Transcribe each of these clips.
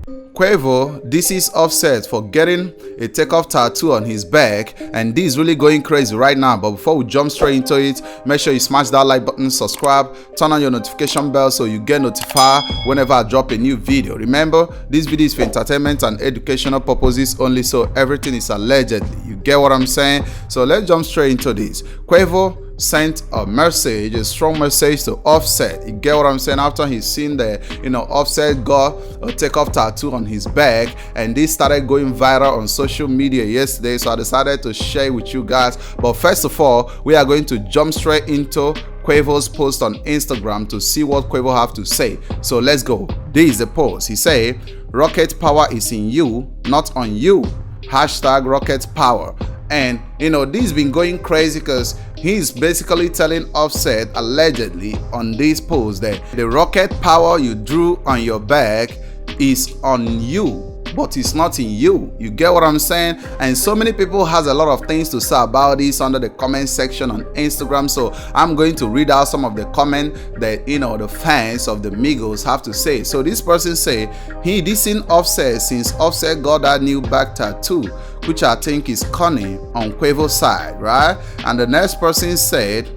Quavo, this is Offset for getting a TakeOff tattoo on his back, and this is really going crazy right now. But before we jump straight into it, make sure you smash that like button, subscribe, turn on your notification bell so you get notified whenever I drop a new video. Remember, this video is for entertainment and educational purposes only, so everything is allegedly. You get what I'm saying? So let's jump straight into this. Quavo sent a message, a strong message to Offset. You get what I'm saying? After he's seen the, Offset got a TakeOff tattoo on his back, and this started going viral on social media yesterday, so I decided to share with you guys. But first of all, we are going to jump straight into Quavo's post on Instagram to see what Quavo have to say. So let's go. This is the post. He say, "Rocket power is in you, not on you. Hashtag rocket power." And this has been going crazy because he's basically telling Offset allegedly on this post that the rocket power you drew on your back is on you, but it's not in you. You get what I'm saying? And so many people has a lot of things to say about this under the comment section on Instagram, so I'm going to read out some of the comment that the fans of the Migos have to say. So this person say he dissing Offset since Offset got that new back tattoo, which I think is cunning on Quavo's side, right? And the next person said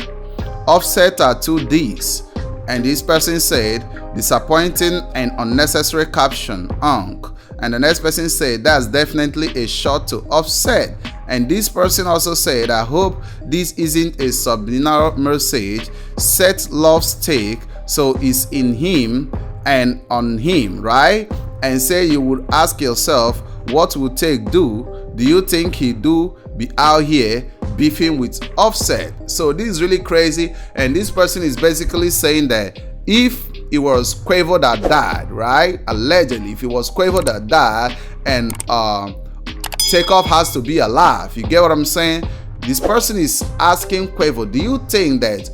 Offset tattoo this, and this person said disappointing and unnecessary caption, unk. And the next person said that's definitely a shot to Offset. And this person also said, I hope this isn't a subliminal message. Set loves Take, so it's in him and on him, right? And say you would ask yourself, what would Take do? Do you think he do be out here beefing with Offset? So this is really crazy, and this person is basically saying that if it was Quavo that died, right? Allegedly, if it was Quavo that died and TakeOff has to be alive, you get what I'm saying? This person is asking Quavo, do you think that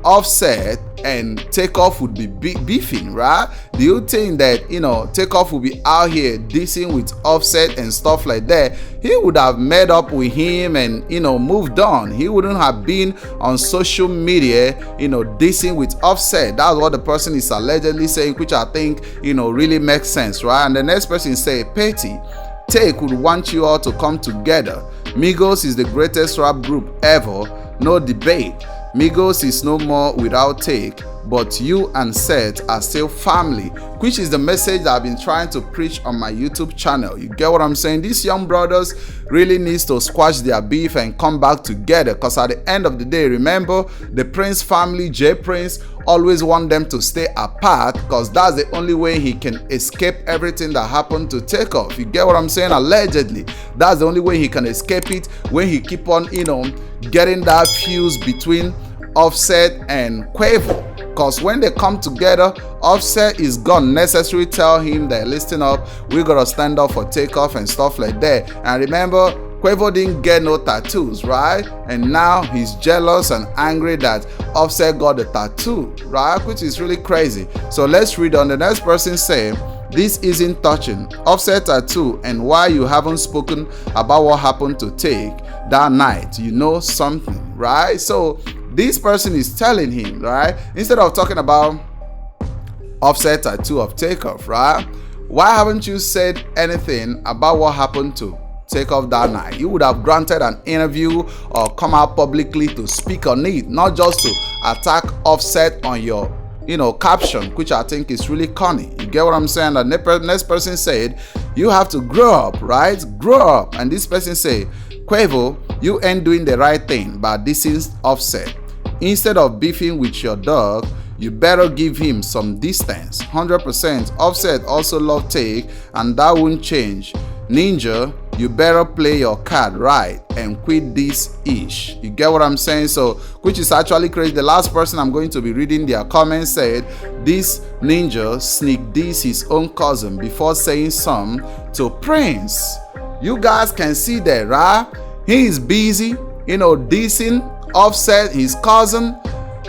Offset and TakeOff would be beefing, right? Do you think that TakeOff would be out here dissing with Offset and stuff like that? He would have met up with him and moved on. He wouldn't have been on social media dissing with Offset. That's what the person is allegedly saying, which I think really makes sense, right? And the next person say, Petty, Take would want you all to come together. Migos is the greatest rap group ever, no debate. Migos is no more without Take, but you and Seth are still family, which is the message that I've been trying to preach on my YouTube channel. You get what I'm saying? These young brothers really needs to squash their beef and come back together, because at the end of the day, remember, the Prince family, J Prince, always want them to stay apart, because that's the only way he can escape everything that happened to TakeOff. You get what I'm saying? Allegedly, that's the only way he can escape it, when he keep on getting that fuse between Offset and Quavo. Because when they come together, Offset is gonna necessarily tell him that, listen up, we gotta stand up for TakeOff and stuff like that. And remember, Quavo didn't get no tattoos, right? And now he's jealous and angry that Offset got the tattoo, right? Which is really crazy. So let's read on. The next person say, this isn't touching. Offset tattoo, and why you haven't spoken about what happened to Take that night. You know something, right? So this person is telling him, right? Instead of talking about Offset tattoo of TakeOff, right? Why haven't you said anything about what happened to TakeOff that night? You would have granted an interview or come out publicly to speak on it, not just to attack Offset on your caption, which I think is really corny. You get what I'm saying? The next person said, you have to grow up, right? Grow up. And this person say, Quavo, you ain't doing the right thing, but this is Offset. Instead of beefing with your dog, you better give him some distance. 100%. Offset also love Take, and that won't change. Ninja, you better play your card right and quit this ish. You get what I'm saying? So, which is actually crazy. The last person I'm going to be reading their comments said, this Ninja sneak this his own cousin before saying some to Prince. You guys can see that, right? He is busy, dissing Offset, his cousin,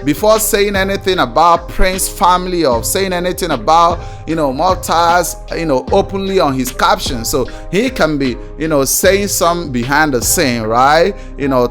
before saying anything about Prince family or saying anything about Maltaz openly on his caption. So he can be saying some behind the scene, right?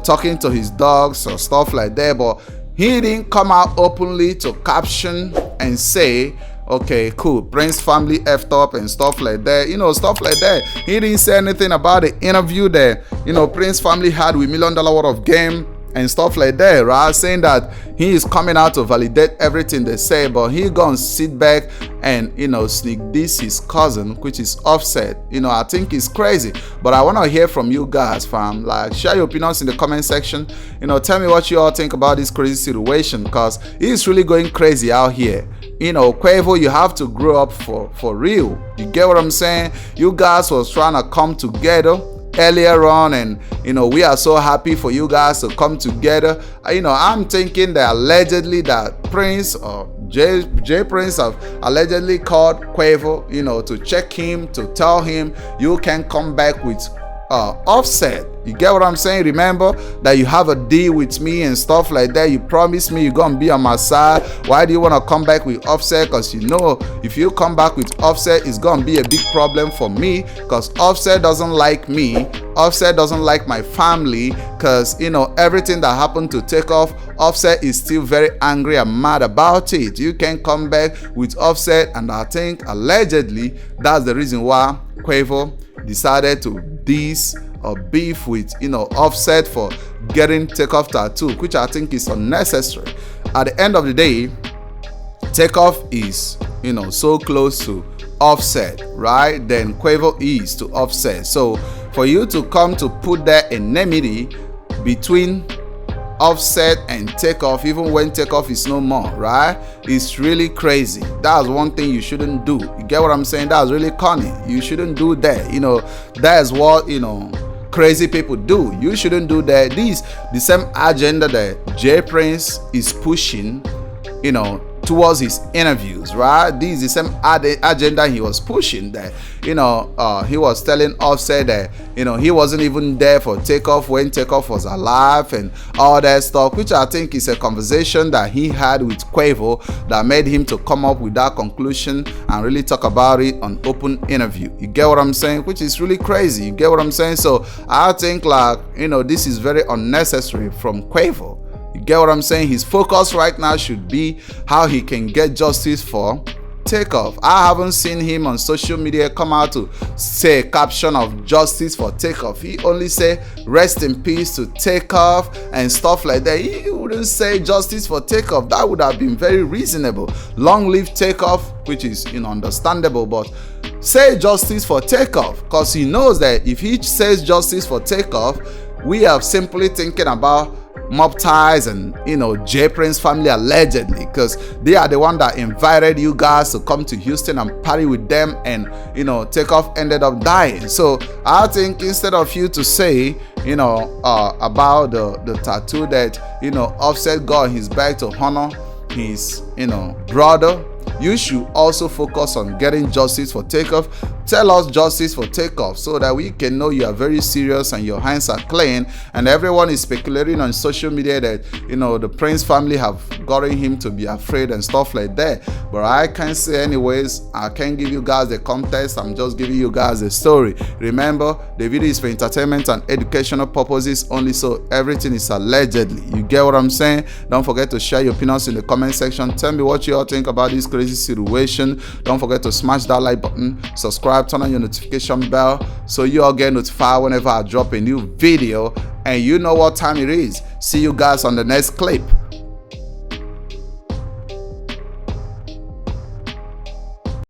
Talking to his dogs or stuff like that, but he didn't come out openly to caption and say okay, cool, Prince family effed up and stuff like that, stuff like that. He didn't say anything about the interview that, Prince family had with $1 Million Worth of Game and stuff like that, right? Saying that he is coming out to validate everything they say, but he gonna sit back and sneak this his cousin, which is Offset. I think it's crazy, but I want to hear from you guys, fam. Like, share your opinions in the comment section. Tell me what you all think about this crazy situation, because it's really going crazy out here. Quavo, you have to grow up for real. You get what I'm saying? You guys was trying to come together earlier on, and we are so happy for you guys to come together. I'm thinking that allegedly that Prince or J Prince have allegedly called Quavo, to check him, to tell him you can come back with Offset. You get what I'm saying? Remember that you have a deal with me and stuff like that. You promised me you're gonna be on my side. Why do you want to come back with Offset? Because if you come back with Offset, it's gonna be a big problem for me, because Offset doesn't like me. Offset doesn't like my family, because everything that happened to TakeOff, Offset is still very angry and mad about it. You can come back with Offset, and I think allegedly that's the reason why Quavo decided to diss or beef with Offset for getting TakeOff tattoo, which I think is unnecessary. At the end of the day, TakeOff is so close to Offset, right? Then Quavo is to Offset. So for you to come to put that enmity between Offset and TakeOff, even when TakeOff is no more, right? It's really crazy. That's one thing you shouldn't do. You get what I'm saying? That's really corny. You shouldn't do that. That's what crazy people do. You shouldn't do that. The same agenda that J Prince is pushing, towards his interviews, right? This is the same agenda he was pushing, that he was telling Offset that he wasn't even there for TakeOff when TakeOff was alive and all that stuff, which I think is a conversation that he had with Quavo that made him to come up with that conclusion and really talk about it on open interview. You get what I'm saying? Which is really crazy. You get what I'm saying? So I think, like, this is very unnecessary from Quavo. You get what I'm saying? His focus right now should be how he can get justice for TakeOff. I haven't seen him on social media come out to say a caption of justice for TakeOff. He only say rest in peace to TakeOff and stuff like that. He wouldn't say justice for TakeOff. That would have been very reasonable. Long live TakeOff, which is understandable, but say justice for TakeOff, because he knows that if he says justice for TakeOff, we are simply thinking about mob ties and J Prince family allegedly, because they are the one that invited you guys to come to Houston and party with them, and TakeOff ended up dying. So I think instead of you to say about the tattoo that Offset got on his back to honor his brother, you should also focus on getting justice for TakeOff. Tell us justice for TakeOff so that we can know you are very serious and your hands are clean. And everyone is speculating on social media that the Prince family have gotten him to be afraid and stuff like that. But I can't say anyways. I can't give you guys the context. I'm just giving you guys the story. Remember, the video is for entertainment and educational purposes only, so everything is allegedly. You get what I'm saying? Don't forget to share your opinions in the comment section. Tell me what you all think about this crazy situation. Don't forget to smash that like button, subscribe, turn on your notification bell so you all get notified whenever I drop a new video, and you know what time it is. See you guys on the next clip.